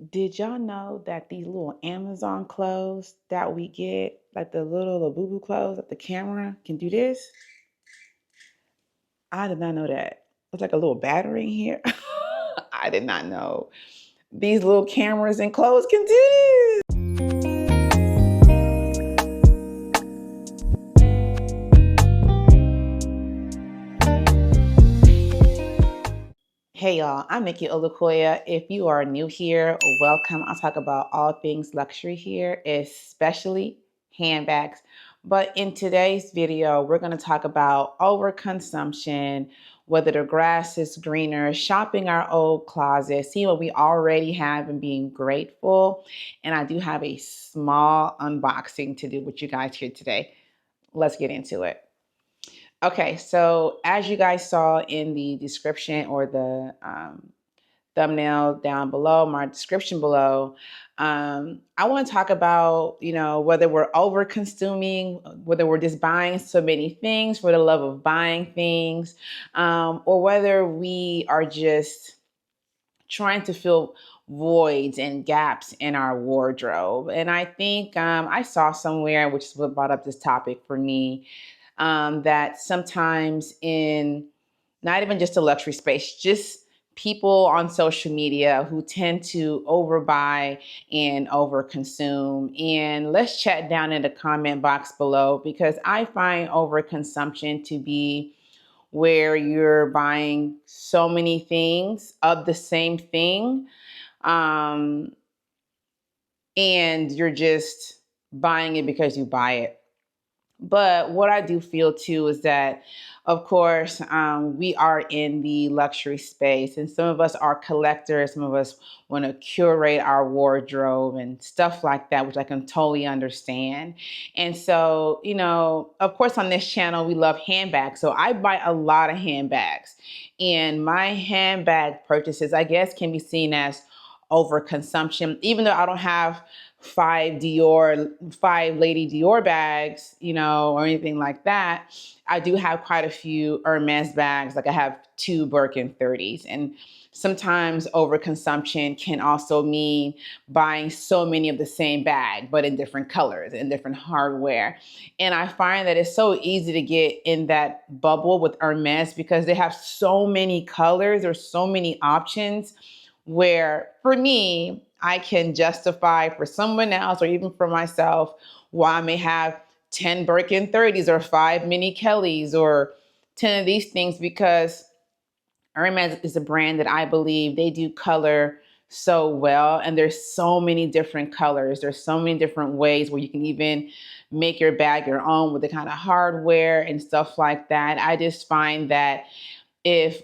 Did y'all know that these little Amazon clothes that we get, like the little boo-boo clothes, that the camera can do this? I did not know that. It's like a little battery in here. I did not know these little cameras and clothes can do this. Hey y'all, I'm Nikki Olukoya. If you are new here, welcome. I'll talk about all things luxury here, especially handbags. But in today's video, we're going to talk about overconsumption, whether the grass is greener, shopping our old closet, see what we already have and being grateful. And I do have a small unboxing to do with you guys here today. Let's get into it. Okay, so as you guys saw in the description or the thumbnail down below, my description below, I want to talk about, whether we're over consuming, whether we're just buying so many things for the love of buying things, or whether we are just trying to fill voids and gaps in our wardrobe. And I think I saw somewhere, which is what brought up this topic for me, that sometimes in not even just a luxury space, just people on social media who tend to overbuy and overconsume. And let's chat down in the comment box below, because I find overconsumption to be where you're buying so many things of the same thing, and you're just buying it because you buy it. But what I do feel too is that, of course, we are in the luxury space, and some of us are collectors. Some of us want to curate our wardrobe and stuff like that, which I can totally understand. And so, of course, on this channel, we love handbags. So I buy a lot of handbags, and my handbag purchases, I guess, can be seen as overconsumption, even though I don't have five Lady Dior bags, or anything like that. I do have quite a few Hermes bags. Like I have 2 Birkin 30s. And sometimes overconsumption can also mean buying so many of the same bag, but in different colors and different hardware. And I find that it's so easy to get in that bubble with Hermes because they have so many colors or so many options, where for me, I can justify for someone else or even for myself why I may have 10 Birkin 30s or 5 Mini Kellys or 10 of these things, because Hermes is a brand that I believe they do color so well. And there's so many different colors. There's so many different ways where you can even make your bag your own with the kind of hardware and stuff like that. I just find that if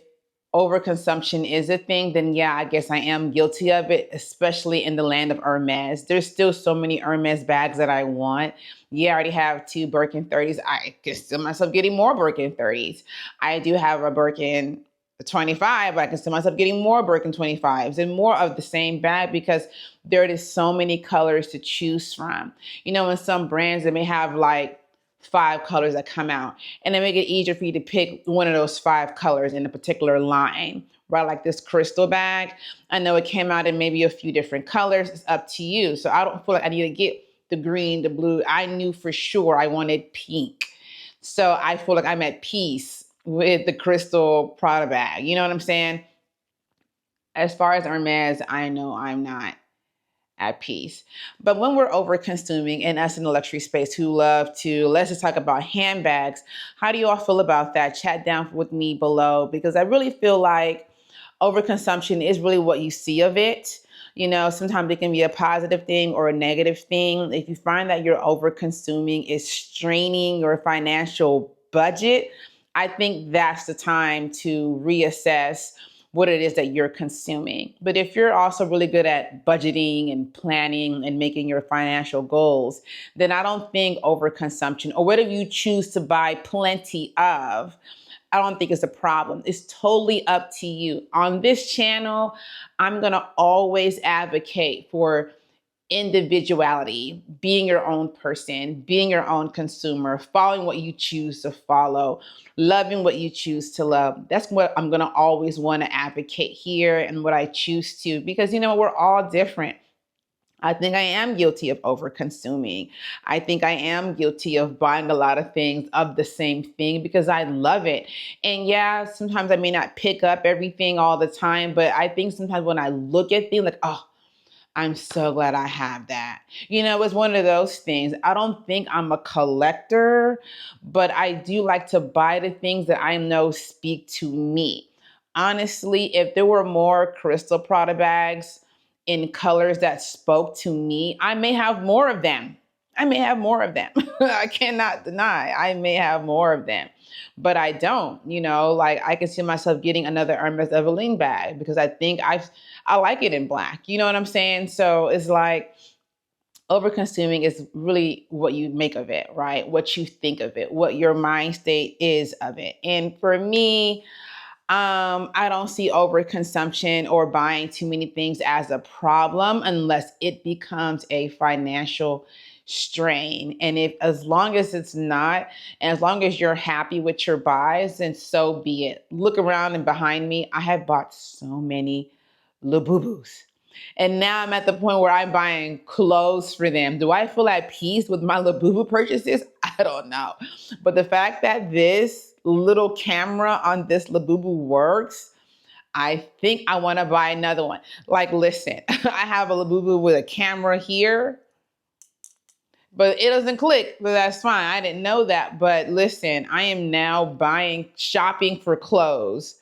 overconsumption is a thing, then yeah, I guess I am guilty of it, especially in the land of Hermes. There's still so many Hermes bags that I want. Yeah, I already have 2 Birkin 30s. I can still myself getting more Birkin 30s. I do have a Birkin 25, but I can see myself getting more Birkin 25s and more of the same bag, because there is so many colors to choose from. In some brands, they may have like 5 colors that come out, and they make it easier for you to pick one of those 5 colors in a particular line, right? Like this crystal bag, I know it came out in maybe a few different colors. It's up to you. So I don't feel like I need to get the green, the blue. I knew for sure I wanted pink. So I feel like I'm at peace with the crystal Prada bag. You know what I'm saying? As far as Hermes, I know I'm not at peace. But when we're over consuming, and us in the luxury space who love to, let's just talk about handbags. How do you all feel about that? Chat down with me below, because I really feel like overconsumption is really what you see of it. Sometimes it can be a positive thing or a negative thing. If you find that your over consuming is straining your financial budget, I think that's the time to reassess what it is that you're consuming. But if you're also really good at budgeting and planning and making your financial goals, then I don't think overconsumption, or whatever you choose to buy plenty of, I don't think it's a problem. It's totally up to you. On this channel, I'm going to always advocate for individuality, being your own person, being your own consumer, following what you choose to follow, loving what you choose to love. That's what I'm going to always want to advocate here and what I choose to, because, we're all different. I think I am guilty of over consuming. I think I am guilty of buying a lot of things of the same thing because I love it. And yeah, sometimes I may not pick up everything all the time, but I think sometimes when I look at things like, oh, I'm so glad I have that. It's one of those things. I don't think I'm a collector, but I do like to buy the things that I know speak to me. Honestly, if there were more crystal Prada bags in colors that spoke to me, I may have more of them. I may have more of them. I cannot deny I may have more of them, but I don't. Like I can see myself getting another Hermes Eveline bag because I like it in black. You know what I'm saying? So it's like over consuming is really what you make of it, right? What you think of it, what your mind state is of it. And for me, I don't see overconsumption or buying too many things as a problem unless it becomes a financial strain. And if, as long as it's not, and as long as you're happy with your buys, then so be it. Look around and behind me, I have bought so many Labubus. And now I'm at the point where I'm buying clothes for them. Do I feel at peace with my Labubu purchases? I don't know. But the fact that this little camera on this Labubu works, I think I want to buy another one. Like, listen, I have a Labubu with a camera here, but it doesn't click, but that's fine. I didn't know that. But listen, I am now shopping for clothes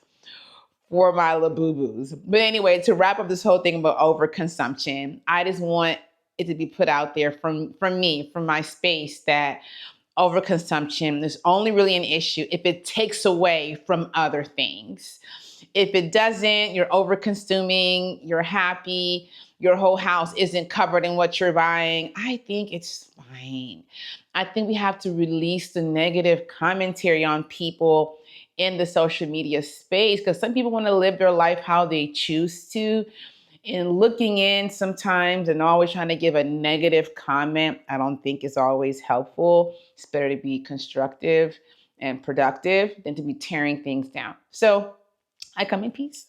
for my Labubus. But anyway, to wrap up this whole thing about overconsumption, I just want it to be put out there from me, from my space, that overconsumption is only really an issue if it takes away from other things. If it doesn't, you're over-consuming, you're happy, your whole house isn't covered in what you're buying, I think it's fine. I think we have to release the negative commentary on people in the social media space, because some people want to live their life how they choose to. And looking in sometimes and always trying to give a negative comment, I don't think is always helpful. It's better to be constructive and productive than to be tearing things down. So I come in peace.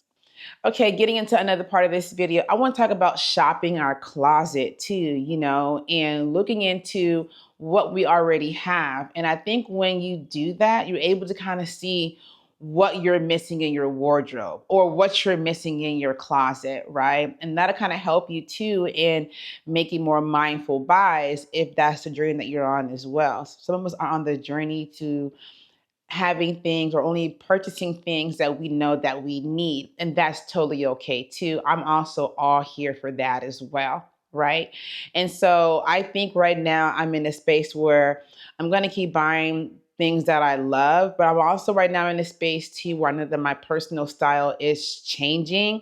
Okay, getting into another part of this video, I want to talk about shopping our closet too, and looking into what we already have. And I think when you do that, you're able to kind of see what you're missing in your wardrobe or what you're missing in your closet, right? And that'll kind of help you too in making more mindful buys if that's the journey that you're on as well. Some of us are on the journey to having things or only purchasing things that we know that we need. And that's totally okay too. I'm also all here for that as well, right? And so I think right now I'm in a space where I'm going to keep buying things that I love, but I'm also right now in a space too where I know that my personal style is changing.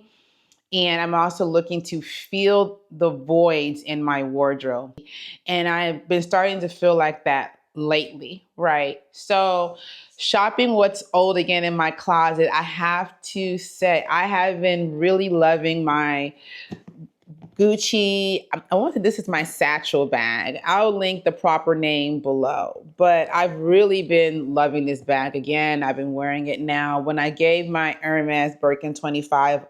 And I'm also looking to fill the voids in my wardrobe. And I've been starting to feel like that lately, right? So shopping what's old again in my closet, I have to say, I have been really loving my Gucci. I want to, this is my satchel bag. I'll link the proper name below, but I've really been loving this bag again. I've been wearing it now. When I gave my Hermes Birkin 25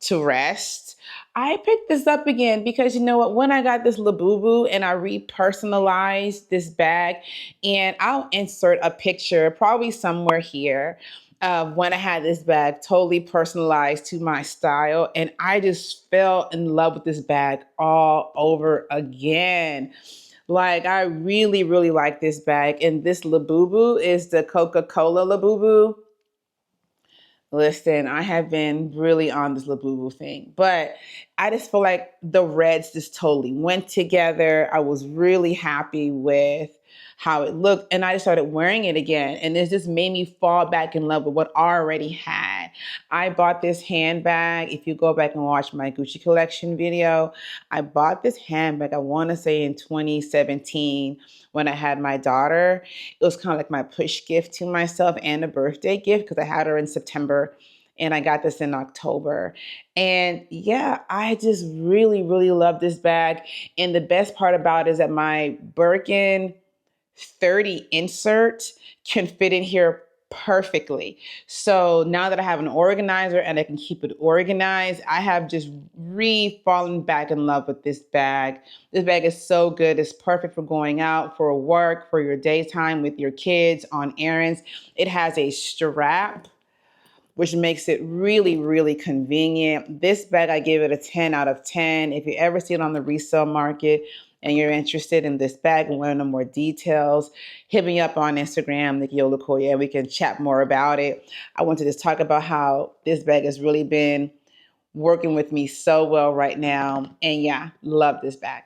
to rest, I picked this up again because you know what? When I got this Labubu and I repersonalized this bag, and I'll insert a picture probably somewhere here of when I had this bag totally personalized to my style, and I just fell in love with this bag all over again. Like, I really, really like this bag. And this Labubu is the Coca-Cola Labubu. Listen, I have been really on this Labubu thing, but I just feel like the reds just totally went together. I was really happy with how it looked, and I just started wearing it again, and it just made me fall back in love with what I already had. I bought this handbag. If you go back and watch my Gucci collection video, I bought this handbag, I want to say in 2017 when I had my daughter. It was kind of like my push gift to myself and a birthday gift because I had her in September and I got this in October. And yeah, I just really, really love this bag. And the best part about it is that my Birkin 30 insert can fit in here perfectly. So now that I have an organizer and I can keep it organized, I have just fallen back in love with this bag. This bag is so good. It's perfect for going out, for work, for your daytime with your kids, on errands. It has a strap, which makes it really, really convenient. This bag, I give it a 10 out of 10. If you ever see it on the resale market and you're interested in this bag and want to know more details, hit me up on Instagram, Nikki Olakoya, and we can chat more about it. I want to just talk about how this bag has really been working with me so well right now. And yeah, love this bag.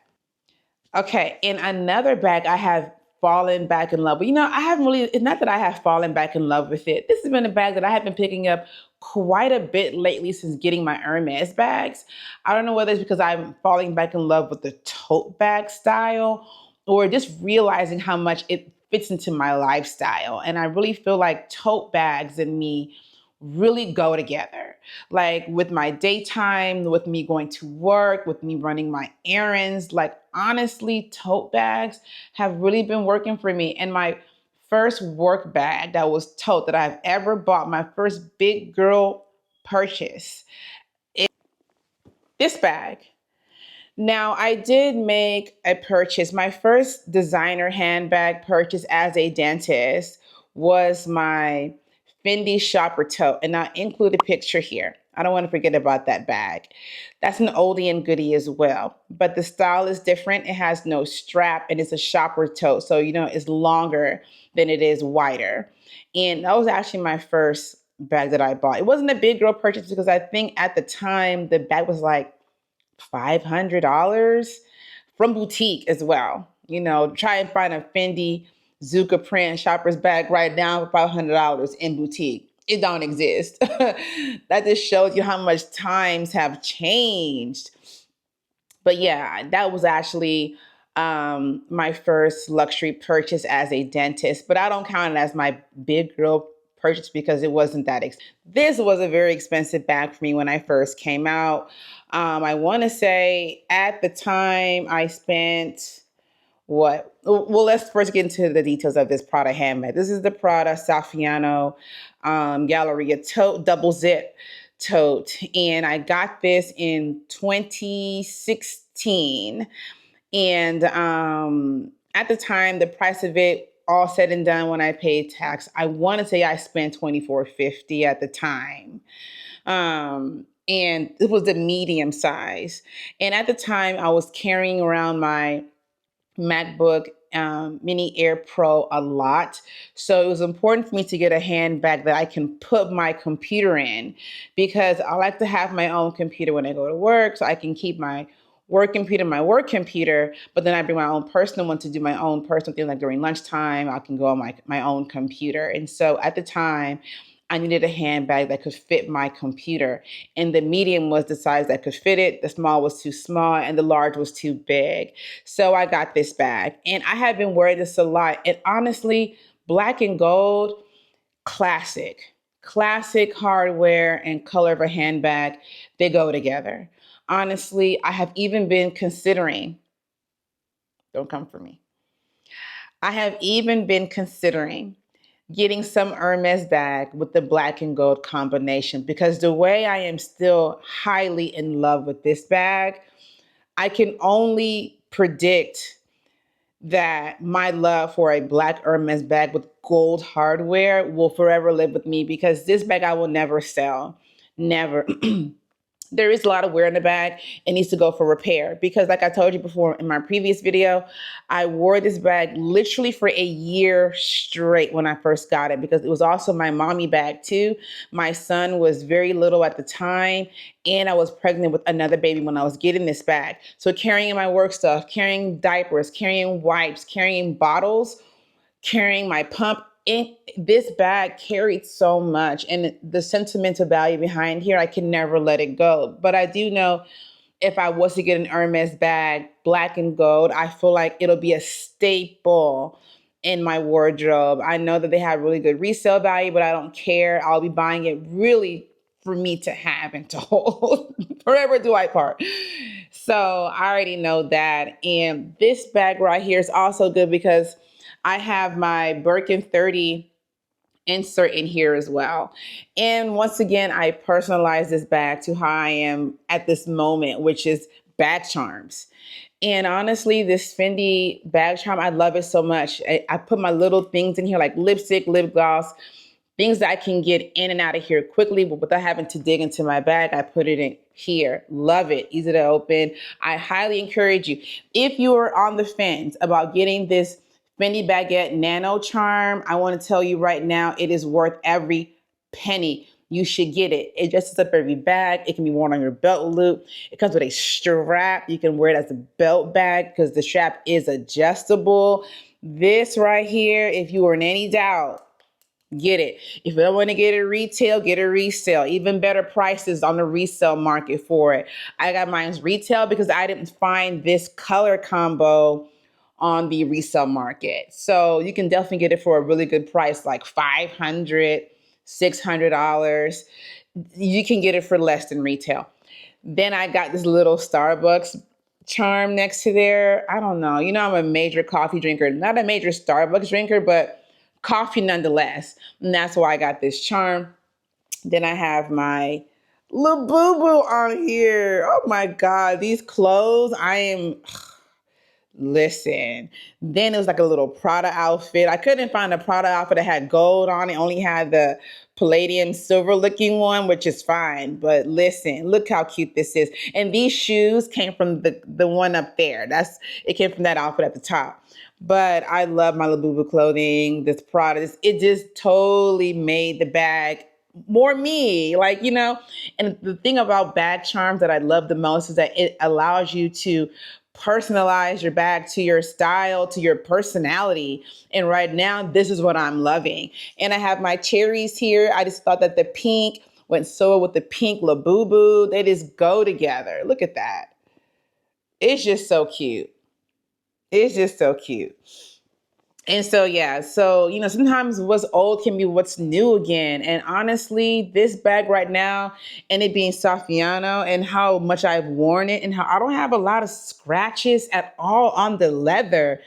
Okay, in another bag, I have fallen back in love. But I haven't really, it's not that I have fallen back in love with it. This has been a bag that I have been picking up quite a bit lately since getting my Hermes bags. I don't know whether it's because I'm falling back in love with the tote bag style or just realizing how much it fits into my lifestyle. And I really feel like tote bags and me really go together. Like with my daytime, with me going to work, with me running my errands. Like honestly, tote bags have really been working for me. And my first work bag that was tote that I've ever bought, my first big girl purchase, is this bag. Now, I did make a purchase. My first designer handbag purchase as a dentist was my Fendi shopper tote, and I include a picture here. I don't want to forget about that bag. That's an oldie and goodie as well, but the style is different. It has no strap, and it's a shopper tote, so it's longer than it is wider. And that was actually my first bag that I bought. It wasn't a big girl purchase because I think at the time the bag was like $500 from boutique as well. Try and find a Fendi Zucca print shopper's bag right now for $500 in boutique. It don't exist. That just shows you how much times have changed. But yeah, that was actually my first luxury purchase as a dentist. But I don't count it as my big girl purchase because it wasn't that expensive. This was a very expensive bag for me when I first came out. I want to say at the time I spent what? Well, let's first get into the details of this Prada handbag. This is the Prada Saffiano Galleria tote, double zip tote. And I got this in 2016. And at the time, the price of it, all said and done, when I paid tax, I want to say I spent $24.50 at the time. And it was the medium size. And at the time, I was carrying around my MacBook Mini Air Pro a lot. So it was important for me to get a handbag that I can put my computer in because I like to have my own computer when I go to work so I can keep my work computer, but then I bring my own personal one to do my own personal thing. Like during lunchtime, I can go on my own computer. And so at the time, I needed a handbag that could fit my computer. And the medium was the size that could fit it. The small was too small and the large was too big. So I got this bag. And I have been wearing this a lot. And honestly, black and gold, classic. Classic hardware and color of a handbag, they go together. Honestly, I have even been considering, don't come for me. I have even been considering getting some Hermes bag with the black and gold combination because the way I am still highly in love with this bag, I can only predict that my love for a black Hermes bag with gold hardware will forever live with me because this bag I will never sell. Never. There is a lot of wear in the bag. It needs to go for repair because like I told you before in my previous video, I wore this bag literally for a year straight when I first got it because it was also my mommy bag too. My son was very little at the time and I was pregnant with another baby when I was getting this bag. So carrying my work stuff, carrying diapers, carrying wipes, carrying bottles, carrying my pump. This bag carried so much and the sentimental value behind here, I can never let it go. But I do know if I was to get an Hermes bag, black and gold, I feel like it'll be a staple in my wardrobe. I know that they have really good resale value, but I don't care. I'll be buying it really for me to have and to hold. Forever do I part. So I already know that. And this bag right here is also good because I have my Birkin 30 insert in here as well. And once again, I personalize this bag to how I am at this moment, which is bag charms. And honestly, this Fendi bag charm, I love it so much. I put my little things in here like lipstick, lip gloss, things that I can get in and out of here quickly, but without having to dig into my bag, I put it in here. Love it. Easy to open. I highly encourage you. If you are on the fence about getting this Fendi Baguette Nano Charm, I want to tell you right now, it is worth every penny. You should get it. It dresses up every bag. It can be worn on your belt loop. It comes with a strap. You can wear it as a belt bag because the strap is adjustable. This right here, if you are in any doubt, get it. If you don't want to get it retail, get a resale. Even better prices on the resale market for it. I got mine's retail because I didn't find this color combo on the resale market. So you can definitely get it for a really good price, like $500, $600. You can get it for less than retail. Then I got this little Starbucks charm next to there. I don't know. You know, I'm a major coffee drinker, not a major Starbucks drinker, but coffee nonetheless. And that's why I got this charm. Then I have my little boo-boo on here. Oh my God, these clothes, listen. Then it was like a little Prada outfit. I couldn't find a Prada outfit that had gold on it. Only had the palladium silver looking one, which is fine. But listen, look how cute this is. And these shoes came from the one up there. It came from that outfit at the top. But I love my Labubu clothing, this Prada. It just totally made the bag more me, like, you know. And the thing about bag charms that I love the most is that it allows you to personalize your bag to your style, to your personality. And right now, this is what I'm loving. And I have my cherries here. I just thought that the pink went so well with the pink Labubu. They just go together. Look at that. It's just so cute. It's just so cute. And so, yeah, so, you know, sometimes what's old can be what's new again. And honestly, this bag right now, and it being Saffiano and how much I've worn it and how I don't have a lot of scratches at all on the leather.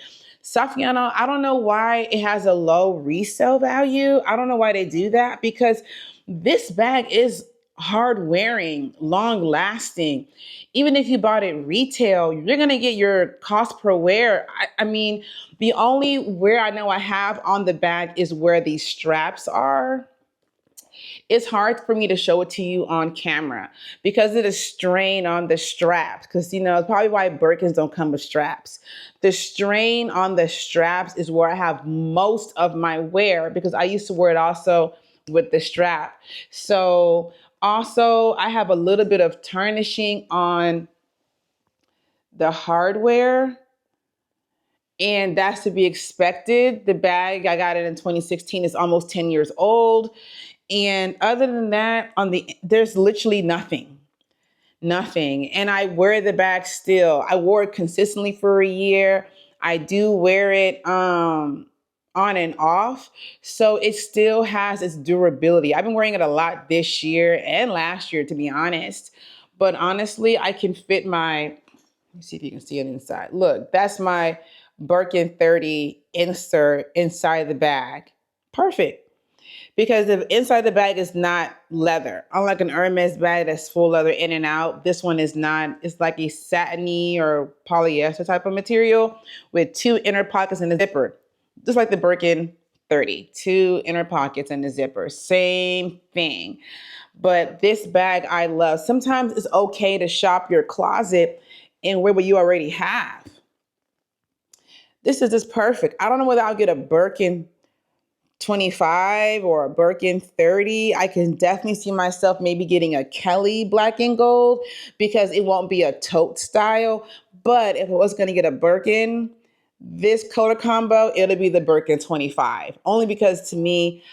Saffiano, I don't know why it has a low resale value. I don't know why they do that because this bag is hard wearing, long lasting. Even if you bought it retail, you're going to get your cost per wear. I mean, the only wear I know I have on the bag is where these straps are. It's hard for me to show it to you on camera because of the strain on the straps. Because, you know, it's probably why Birkins don't come with straps. The strain on the straps is where I have most of my wear because I used to wear it also with the strap. So also, I have a little bit of tarnishing on the hardware, and that's to be expected. The bag, I got it in 2016. It's almost 10 years old. And other than that, there's literally nothing. And I wear the bag still. I wore it consistently for a year. I do wear it on and off. So it still has its durability. I've been wearing it a lot this year and last year, to be honest. But honestly, I can fit let me see if you can see it inside. Look, that's my Birkin 30 insert inside the bag. Perfect. Because the inside the bag is not leather. Unlike an Hermes bag that's full leather in and out, this one is not. It's like a satiny or polyester type of material with two inner pockets and a zipper. Just like the Birkin 30, two inner pockets and a zipper. Same thing. But this bag I love. Sometimes it's okay to shop your closet and wear what you already have. This is just perfect. I don't know whether I'll get a Birkin 25 or a Birkin 30. I can definitely see myself maybe getting a Kelly black and gold because it won't be a tote style. But if I was going to get a Birkin, this color combo, it'll be the Birkin 25. Only because to me,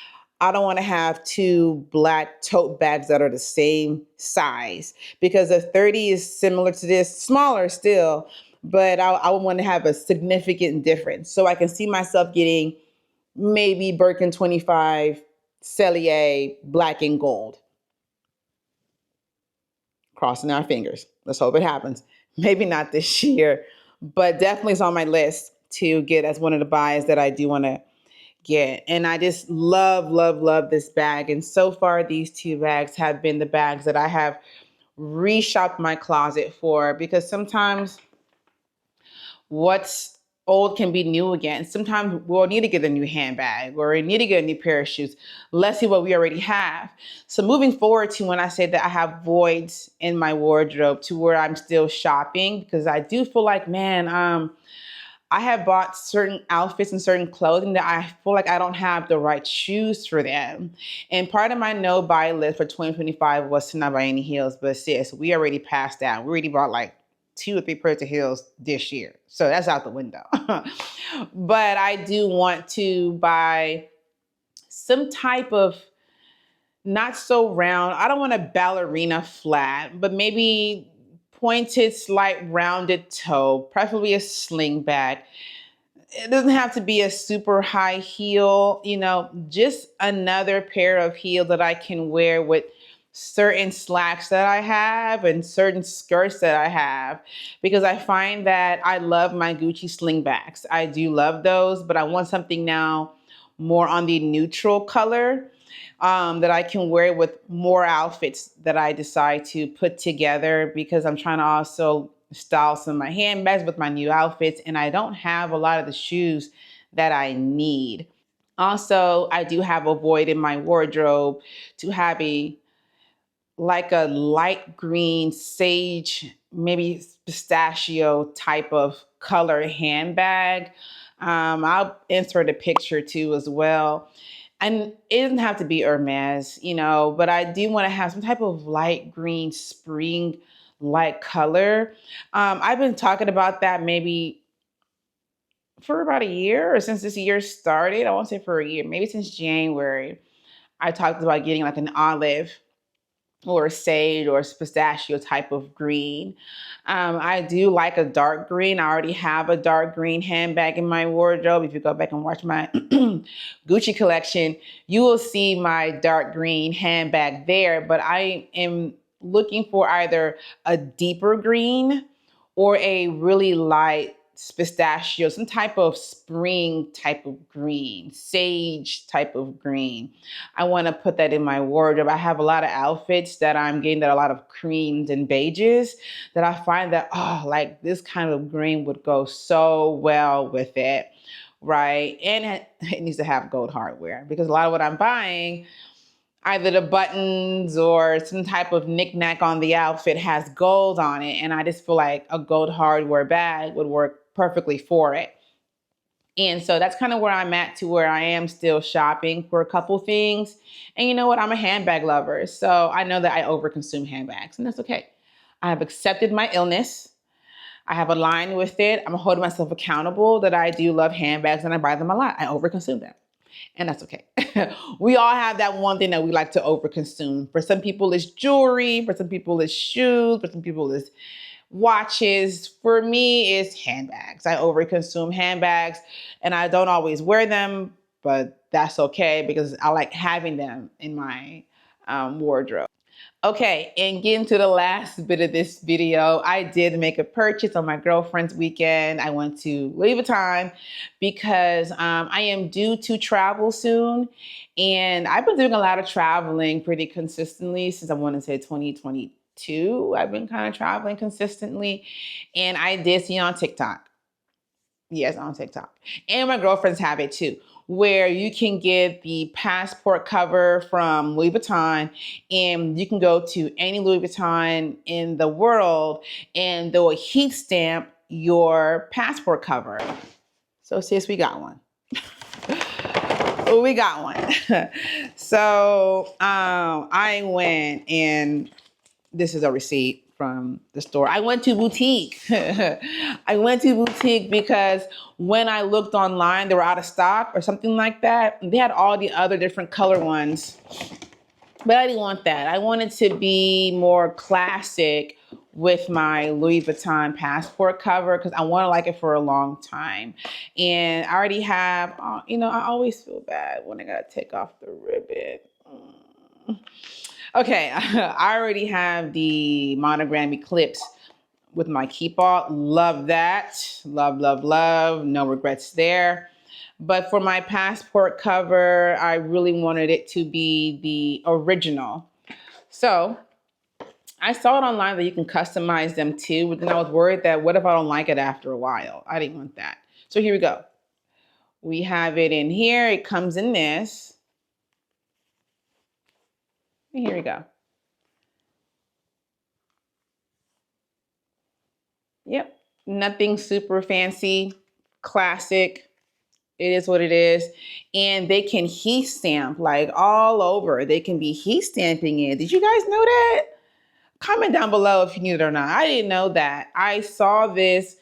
I don't want to have two black tote bags that are the same size because the 30 is similar to this, smaller still, but I would want to have a significant difference. So I can see myself getting maybe Birkin 25 Cellier black and gold. Crossing our fingers. Let's hope it happens. Maybe not this year, but definitely it's on my list to get as one of the buys that I do want to get. And I just love, love, love this bag. And so far, these two bags have been the bags that I have reshopped my closet for, because sometimes what's old can be new again. Sometimes we'll need to get a new handbag or we need to get a new pair of shoes. Let's see what we already have. So moving forward to when I say that I have voids in my wardrobe to where I'm still shopping, because I do feel like, man, I have bought certain outfits and certain clothing that I feel like I don't have the right shoes for them. And part of my no buy list for 2025 was to not buy any heels. But sis, we already passed that. We already bought like 2 or 3 pairs of heels this year. So that's out the window. But I do want to buy some type of not so round. I don't want a ballerina flat, but maybe pointed, slight rounded toe, preferably a sling bag. It doesn't have to be a super high heel, just another pair of heels that I can wear with certain slacks that I have and certain skirts that I have, because I find that I love my Gucci slingbacks. I do love those, but I want something now more on the neutral color, that I can wear with more outfits that I decide to put together, because I'm trying to also style some of my handbags with my new outfits, and I don't have a lot of the shoes that I need. Also, I do have a void in my wardrobe to have a light green sage, maybe pistachio type of color handbag. I'll insert a picture too as well. And it doesn't have to be Hermes, but I do want to have some type of light green spring light color. I've been talking about that maybe for about a year, or since this year started. I won't say for a year, maybe since January. I talked about getting like an olive or sage or pistachio type of green. I do like a dark green. I already have a dark green handbag in my wardrobe. If you go back and watch my Gucci collection, you will see my dark green handbag there. But I am looking for either a deeper green or a really light pistachio, some type of spring type of green, sage type of green. I want to put that in my wardrobe. I have a lot of outfits that I'm getting that are a lot of creams and beiges that I find that, like this kind of green would go so well with it, right? And it needs to have gold hardware, because a lot of what I'm buying, either the buttons or some type of knickknack on the outfit has gold on it. And I just feel like a gold hardware bag would work perfectly for it. And so that's kind of where I'm at, to where I am still shopping for a couple things. And you know what? I'm a handbag lover. So I know that I overconsume handbags, and that's okay. I have accepted my illness. I have aligned with it. I'm holding myself accountable that I do love handbags and I buy them a lot. I overconsume them. And that's okay. We all have that one thing that we like to overconsume. For some people, it's jewelry. For some people, it's shoes. For some people, it's watches. For me, it's handbags. I overconsume handbags and I don't always wear them, but that's okay because I like having them in my wardrobe. Okay, and getting to the last bit of this video, I did make a purchase on my girlfriend's weekend. I went to Louis Vuitton because I am due to travel soon. And I've been doing a lot of traveling pretty consistently since I want to say 2022. I've been kind of traveling consistently. And I did see on TikTok. Yes, on TikTok. And my girlfriends have it too, where you can get the passport cover from Louis Vuitton and you can go to any Louis Vuitton in the world and they'll heat stamp your passport cover. So sis, we got one. We got one. So I went, and this is a receipt from the store. I went to boutique. I went to boutique because when I looked online, they were out of stock or something like that. They had all the other different color ones, but I didn't want that. I wanted to be more classic with my Louis Vuitton passport cover because I want to like it for a long time. And I already have, I always feel bad when I got to take off the ribbon. Okay, I already have the monogram eclipse with my keep all. Love that. Love, love, love. No regrets there. But for my passport cover, I really wanted it to be the original. So I saw it online that you can customize them too, but then I was worried that what if I don't like it after a while? I didn't want that. So here we go. We have it in here. It comes in this. And here we go. Yep. Nothing super fancy, classic. It is what it is. And they can heat stamp like all over. They can be heat stamping it. Did you guys know that? Comment down below if you knew it or not. I didn't know that. I saw this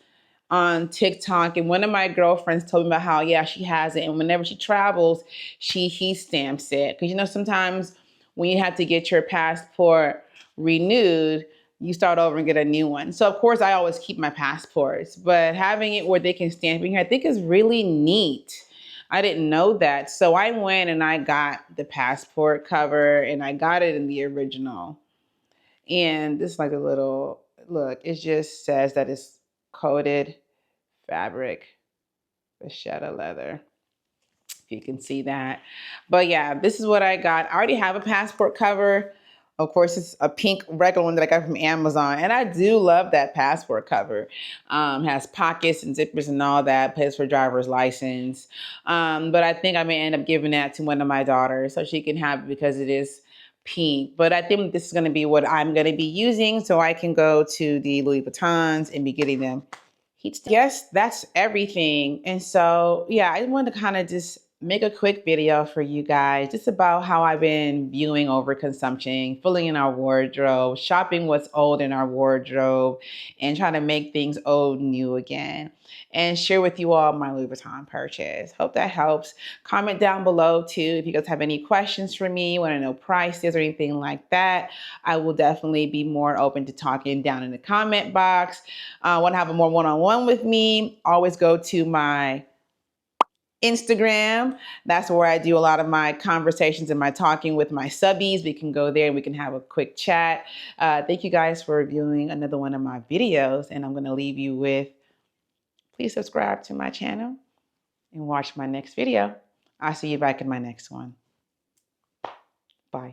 on TikTok, and one of my girlfriends told me about how, yeah, she has it. And whenever she travels, she heat stamps it. Because, you know, sometimes when you have to get your passport renewed, you start over and get a new one. So, of course, I always keep my passports. But having it where they can stamp in here, I think is really neat. I didn't know that. So I went and I got the passport cover, and I got it in the original. And this is like a little, look, it just says that it's coated fabric with shadow leather. If you can see that. But yeah, this is what I got. I already have a passport cover. Of course, it's a pink regular one that I got from Amazon. And I do love that passport cover. Has pockets and zippers and all that, pays for driver's license. But I think I may end up giving that to one of my daughters so she can have it because it is pink. But I think this is going to be what I'm going to be using so I can go to the Louis Vuittons and be getting them. Yes, that's everything. And so, yeah, I wanted to kind of just make a quick video for you guys just about how I've been viewing overconsumption, filling in our wardrobe, shopping what's old in our wardrobe, and trying to make things old new again. And share with you all my Louis Vuitton purchase. Hope that helps. Comment down below too if you guys have any questions for me, want to know prices or anything like that. I will definitely be more open to talking down in the comment box. Want to have a more one-on-one with me, always go to my Instagram. That's where I do a lot of my conversations and my talking with my subbies. We can go there and we can have a quick chat. Thank you guys for viewing another one of my videos. And I'm going to leave you with, please subscribe to my channel and watch my next video. I'll see you back in my next one. Bye.